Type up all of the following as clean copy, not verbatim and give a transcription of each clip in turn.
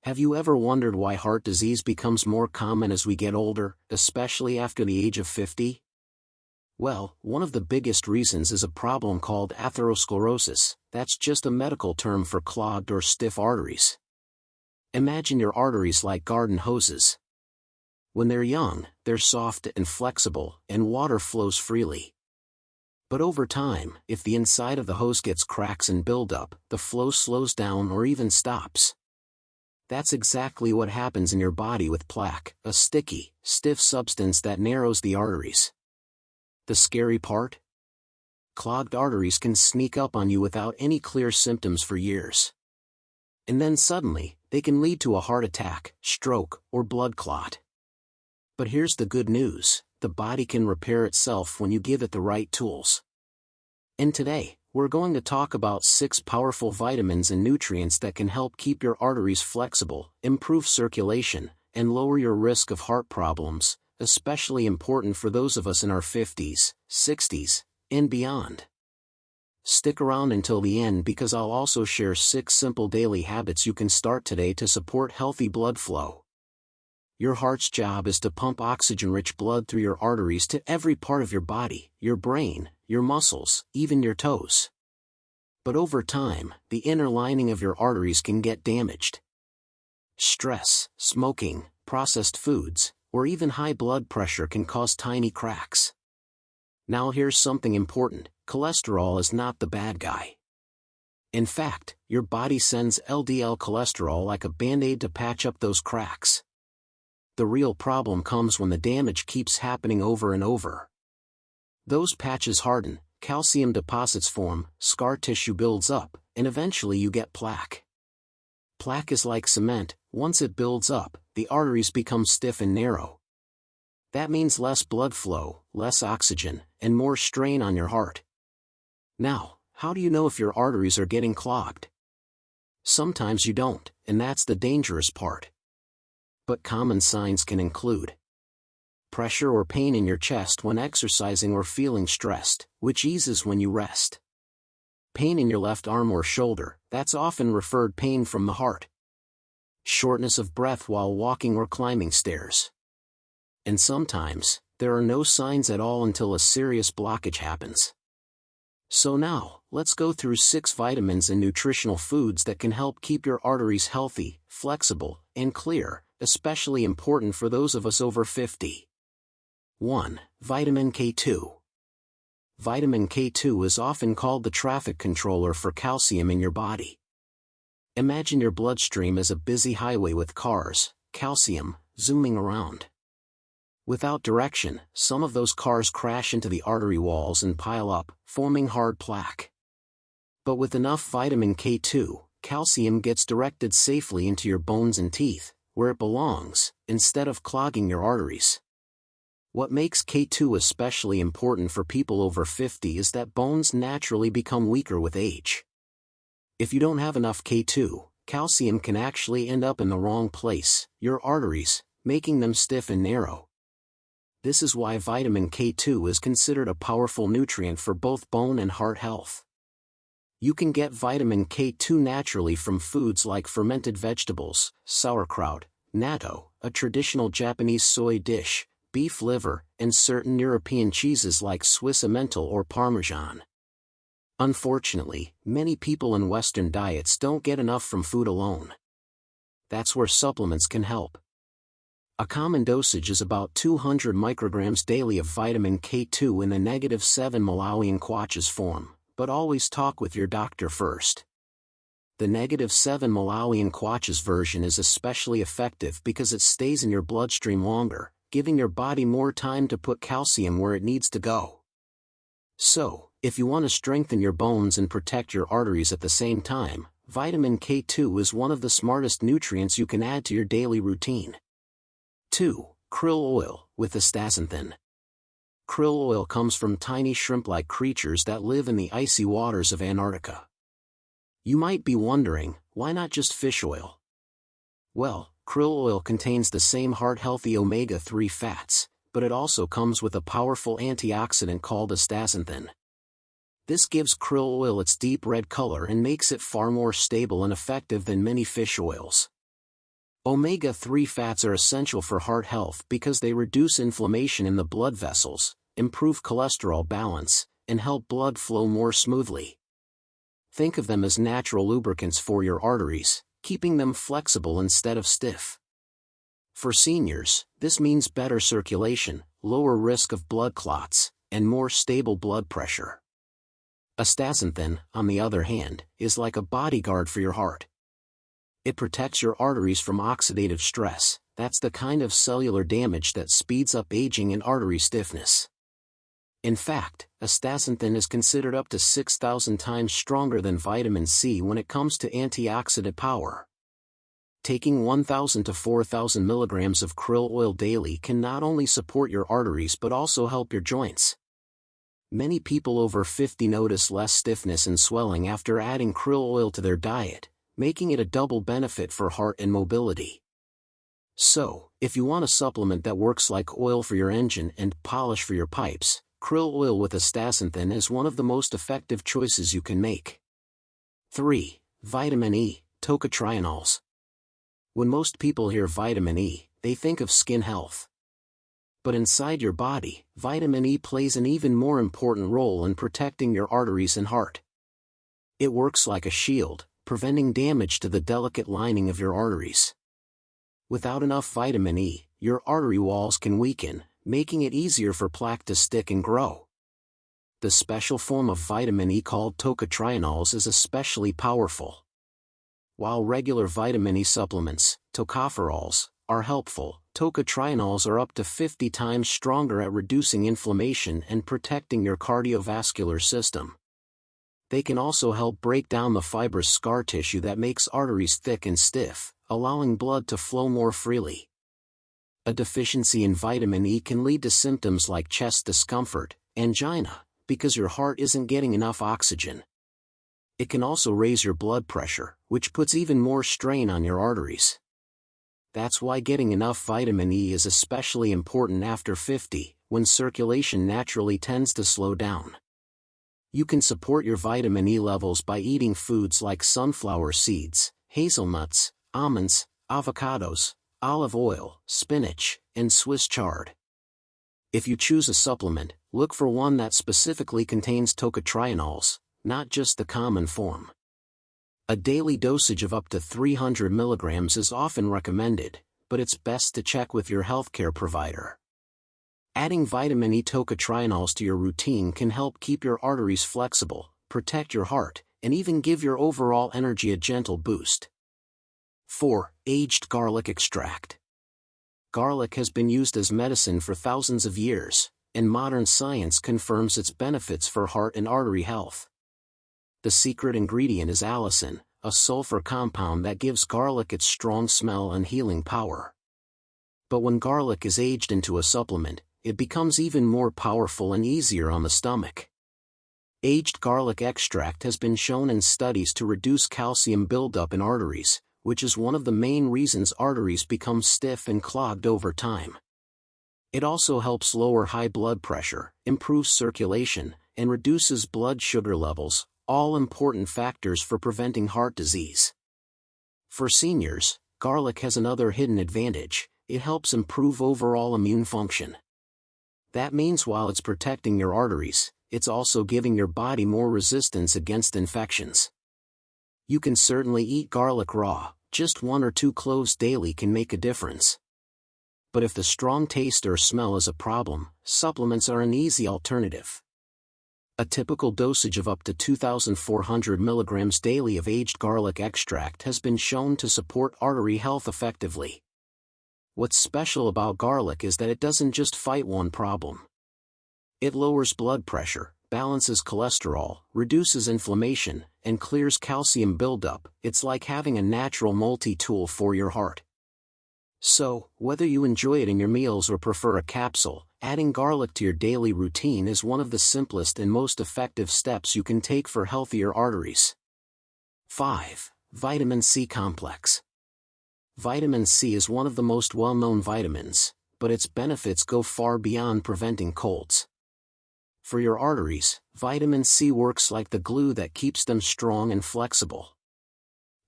Have you ever wondered why heart disease becomes more common as we get older, especially after the age of 50? Well, one of the biggest reasons is a problem called atherosclerosis. That's just a medical term for clogged or stiff arteries. Imagine your arteries like garden hoses. When they're young, they're soft and flexible, and water flows freely. But over time, if the inside of the hose gets cracks and buildup, the flow slows down or even stops. That's exactly what happens in your body with plaque, a sticky, stiff substance that narrows the arteries. The scary part? Clogged arteries can sneak up on you without any clear symptoms for years. And then suddenly, they can lead to a heart attack, stroke, or blood clot. But here's the good news: the body can repair itself when you give it the right tools. And today, we're going to talk about 6 powerful vitamins and nutrients that can help keep your arteries flexible, improve circulation, and lower your risk of heart problems, especially important for those of us in our 50s, 60s, and beyond. Stick around until the end because I'll also share 6 simple daily habits you can start today to support healthy blood flow. Your heart's job is to pump oxygen-rich blood through your arteries to every part of your body, your brain, your muscles, even your toes. But over time, the inner lining of your arteries can get damaged. Stress, smoking, processed foods, or even high blood pressure can cause tiny cracks. Now here's something important: cholesterol is not the bad guy. In fact, your body sends LDL cholesterol like a band-aid to patch up those cracks. The real problem comes when the damage keeps happening over and over. Those patches harden, calcium deposits form, scar tissue builds up, and eventually you get plaque. Plaque is like cement: once it builds up, the arteries become stiff and narrow. That means less blood flow, less oxygen, and more strain on your heart. Now, how do you know if your arteries are getting clogged? Sometimes you don't, and that's the dangerous part. But common signs can include pressure or pain in your chest when exercising or feeling stressed, which eases when you rest. Pain in your left arm or shoulder, that's often referred pain from the heart. Shortness of breath while walking or climbing stairs. And sometimes, there are no signs at all until a serious blockage happens. So now, let's go through 6 vitamins and nutritional foods that can help keep your arteries healthy, flexible, and clear, especially important for those of us over 50. 1. Vitamin K2. Vitamin K2 is often called the traffic controller for calcium in your body. Imagine your bloodstream as a busy highway with cars, calcium, zooming around. Without direction, some of those cars crash into the artery walls and pile up, forming hard plaque. But with enough vitamin K2, calcium gets directed safely into your bones and teeth, where it belongs, instead of clogging your arteries. What makes K2 especially important for people over 50 is that bones naturally become weaker with age. If you don't have enough K2, calcium can actually end up in the wrong place, your arteries, making them stiff and narrow. This is why vitamin K2 is considered a powerful nutrient for both bone and heart health. You can get vitamin K2 naturally from foods like fermented vegetables, sauerkraut, natto, a traditional Japanese soy dish, beef liver, and certain European cheeses like Swiss Emmental or Parmesan. Unfortunately, many people in Western diets don't get enough from food alone. That's where supplements can help. A common dosage is about 200 micrograms daily of vitamin K2 in the -7 Malawian kwacha's form, but always talk with your doctor first. The -7 Malawian kwacha's version is especially effective because it stays in your bloodstream longer, giving your body more time to put calcium where it needs to go. So, if you want to strengthen your bones and protect your arteries at the same time, vitamin K2 is one of the smartest nutrients you can add to your daily routine. 2. Krill oil, with astaxanthin. Krill oil comes from tiny shrimp-like creatures that live in the icy waters of Antarctica. You might be wondering, why not just fish oil? Well, krill oil contains the same heart-healthy omega-3 fats, but it also comes with a powerful antioxidant called astaxanthin. This gives krill oil its deep red color and makes it far more stable and effective than many fish oils. Omega-3 fats are essential for heart health because they reduce inflammation in the blood vessels, improve cholesterol balance, and help blood flow more smoothly. Think of them as natural lubricants for your arteries, keeping them flexible instead of stiff. For seniors, this means better circulation, lower risk of blood clots, and more stable blood pressure. Astaxanthin, on the other hand, is like a bodyguard for your heart. It protects your arteries from oxidative stress. That's the kind of cellular damage that speeds up aging and artery stiffness. In fact, astaxanthin is considered up to 6,000 times stronger than vitamin C when it comes to antioxidant power. Taking 1,000 to 4,000 milligrams of krill oil daily can not only support your arteries but also help your joints. Many people over 50 notice less stiffness and swelling after adding krill oil to their diet, making it a double benefit for heart and mobility. So, if you want a supplement that works like oil for your engine and polish for your pipes, krill oil with astaxanthin is one of the most effective choices you can make. 3. Vitamin E, tocotrienols. When most people hear vitamin E, they think of skin health. But inside your body, vitamin E plays an even more important role in protecting your arteries and heart. It works like a shield, preventing damage to the delicate lining of your arteries. Without enough vitamin E, your artery walls can weaken, making it easier for plaque to stick and grow. The special form of vitamin E called tocotrienols is especially powerful. While regular vitamin E supplements, tocopherols, are helpful, tocotrienols are up to 50 times stronger at reducing inflammation and protecting your cardiovascular system. They can also help break down the fibrous scar tissue that makes arteries thick and stiff, allowing blood to flow more freely. A deficiency in vitamin E can lead to symptoms like chest discomfort, angina, because your heart isn't getting enough oxygen. It can also raise your blood pressure, which puts even more strain on your arteries. That's why getting enough vitamin E is especially important after 50, when circulation naturally tends to slow down. You can support your vitamin E levels by eating foods like sunflower seeds, hazelnuts, almonds, avocados, olive oil, spinach, and Swiss chard. If you choose a supplement, look for one that specifically contains tocotrienols, not just the common form. A daily dosage of up to 300 milligrams is often recommended, but it's best to check with your healthcare provider. Adding vitamin E tocotrienols to your routine can help keep your arteries flexible, protect your heart, and even give your overall energy a gentle boost. 4. Aged garlic extract. Garlic has been used as medicine for thousands of years, and modern science confirms its benefits for heart and artery health. The secret ingredient is allicin, a sulfur compound that gives garlic its strong smell and healing power. But when garlic is aged into a supplement, it becomes even more powerful and easier on the stomach. Aged garlic extract has been shown in studies to reduce calcium buildup in arteries, which is one of the main reasons arteries become stiff and clogged over time. It also helps lower high blood pressure, improves circulation, and reduces blood sugar levels, all important factors for preventing heart disease. For seniors, garlic has another hidden advantage: it helps improve overall immune function. That means while it's protecting your arteries, it's also giving your body more resistance against infections. You can certainly eat garlic raw, just 1 or 2 cloves daily can make a difference. But if the strong taste or smell is a problem, supplements are an easy alternative. A typical dosage of up to 2,400 milligrams daily of aged garlic extract has been shown to support artery health effectively. What's special about garlic is that it doesn't just fight one problem. It lowers blood pressure, balances cholesterol, reduces inflammation, and clears calcium buildup. It's like having a natural multi-tool for your heart. So, whether you enjoy it in your meals or prefer a capsule, adding garlic to your daily routine is one of the simplest and most effective steps you can take for healthier arteries. 5. Vitamin C complex. Vitamin C is one of the most well-known vitamins, but its benefits go far beyond preventing colds. For your arteries, vitamin C works like the glue that keeps them strong and flexible.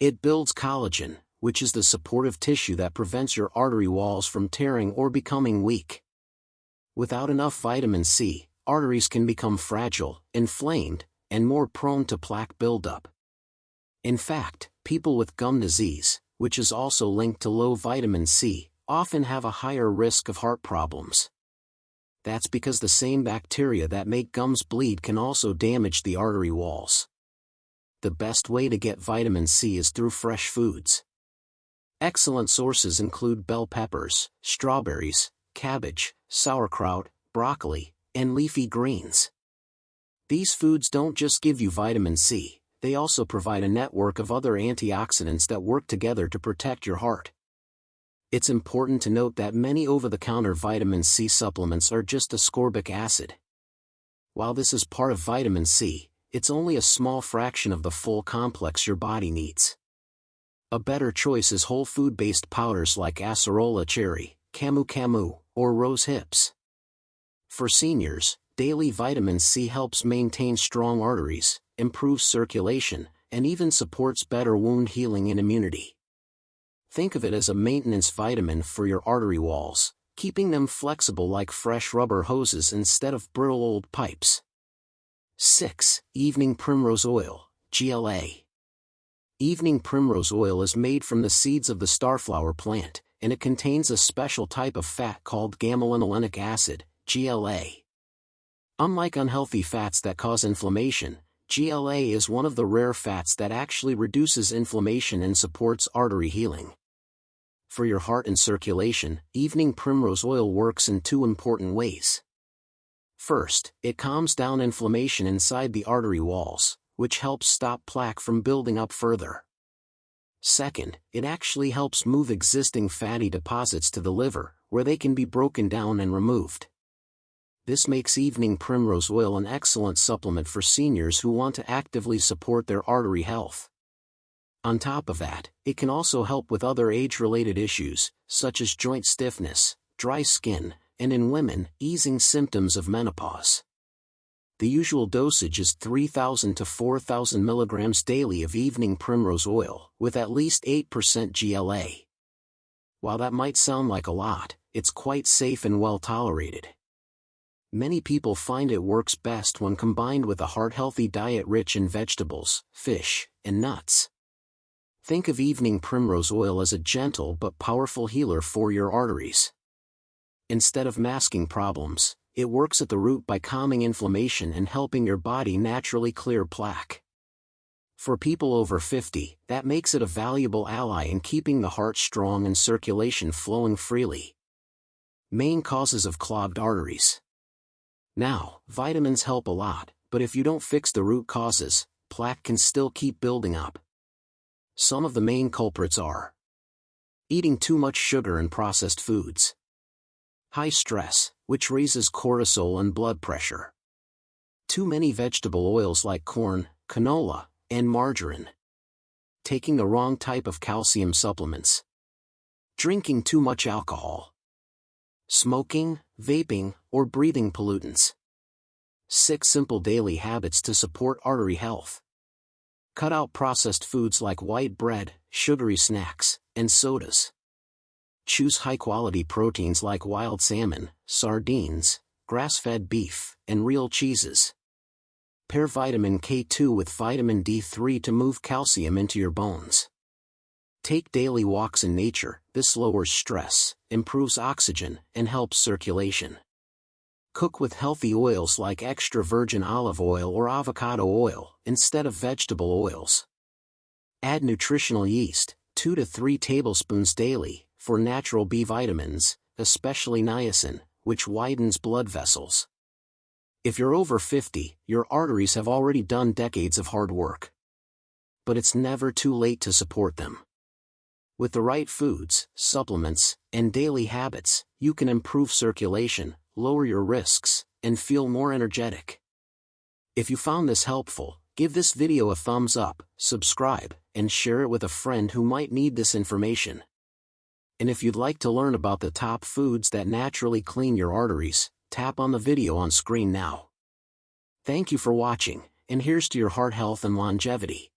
It builds collagen, which is the supportive tissue that prevents your artery walls from tearing or becoming weak. Without enough vitamin C, arteries can become fragile, inflamed, and more prone to plaque buildup. In fact, people with gum disease, which is also linked to low vitamin C, often have a higher risk of heart problems. That's because the same bacteria that make gums bleed can also damage the artery walls. The best way to get vitamin C is through fresh foods. Excellent sources include bell peppers, strawberries, cabbage, sauerkraut, broccoli, and leafy greens. These foods don't just give you vitamin C, they also provide a network of other antioxidants that work together to protect your heart. It's important to note that many over-the-counter vitamin C supplements are just ascorbic acid. While this is part of vitamin C, it's only a small fraction of the full complex your body needs. A better choice is whole food-based powders like acerola cherry, camu camu, or rose hips. For seniors, daily vitamin C helps maintain strong arteries, improves circulation, and even supports better wound healing and immunity. Think of it as a maintenance vitamin for your artery walls, keeping them flexible like fresh rubber hoses instead of brittle old pipes. 6. Evening Primrose Oil, GLA. Evening Primrose Oil is made from the seeds of the starflower plant, and it contains a special type of fat called gamma-linolenic acid, GLA. Unlike unhealthy fats that cause inflammation, GLA is one of the rare fats that actually reduces inflammation and supports artery healing. For your heart and circulation, Evening Primrose Oil works in two important ways. First, it calms down inflammation inside the artery walls, which helps stop plaque from building up further. Second, it actually helps move existing fatty deposits to the liver, where they can be broken down and removed. This makes Evening Primrose Oil an excellent supplement for seniors who want to actively support their artery health. On top of that, it can also help with other age-related issues, such as joint stiffness, dry skin, and in women, easing symptoms of menopause. The usual dosage is 3,000 to 4,000 milligrams daily of Evening Primrose Oil, with at least 8% GLA. While that might sound like a lot, it's quite safe and well tolerated. Many people find it works best when combined with a heart-healthy diet rich in vegetables, fish, and nuts. Think of Evening Primrose Oil as a gentle but powerful healer for your arteries. Instead of masking problems, it works at the root by calming inflammation and helping your body naturally clear plaque. For people over 50, that makes it a valuable ally in keeping the heart strong and circulation flowing freely. Main causes of clogged arteries. Now, vitamins help a lot, but if you don't fix the root causes, plaque can still keep building up. Some of the main culprits are eating too much sugar and processed foods, high stress, which raises cortisol and blood pressure, too many vegetable oils like corn, canola, and margarine, taking the wrong type of calcium supplements, drinking too much alcohol, smoking, vaping, or breathing pollutants. 6 simple daily habits to support artery health. Cut out processed foods like white bread, sugary snacks, and sodas. Choose high-quality proteins like wild salmon, sardines, grass-fed beef, and real cheeses. Pair vitamin K2 with vitamin D3 to move calcium into your bones. Take daily walks in nature. This lowers stress, improves oxygen, and helps circulation. Cook with healthy oils like extra virgin olive oil or avocado oil, instead of vegetable oils. Add nutritional yeast, 2 to 3 tablespoons daily, for natural B vitamins, especially niacin, which widens blood vessels. If you're over 50, your arteries have already done decades of hard work. But it's never too late to support them. With the right foods, supplements, and daily habits, you can improve circulation, lower your risks, and feel more energetic. If you found this helpful, give this video a thumbs up, subscribe, and share it with a friend who might need this information. And if you'd like to learn about the top foods that naturally clean your arteries, tap on the video on screen now. Thank you for watching, and here's to your heart health and longevity.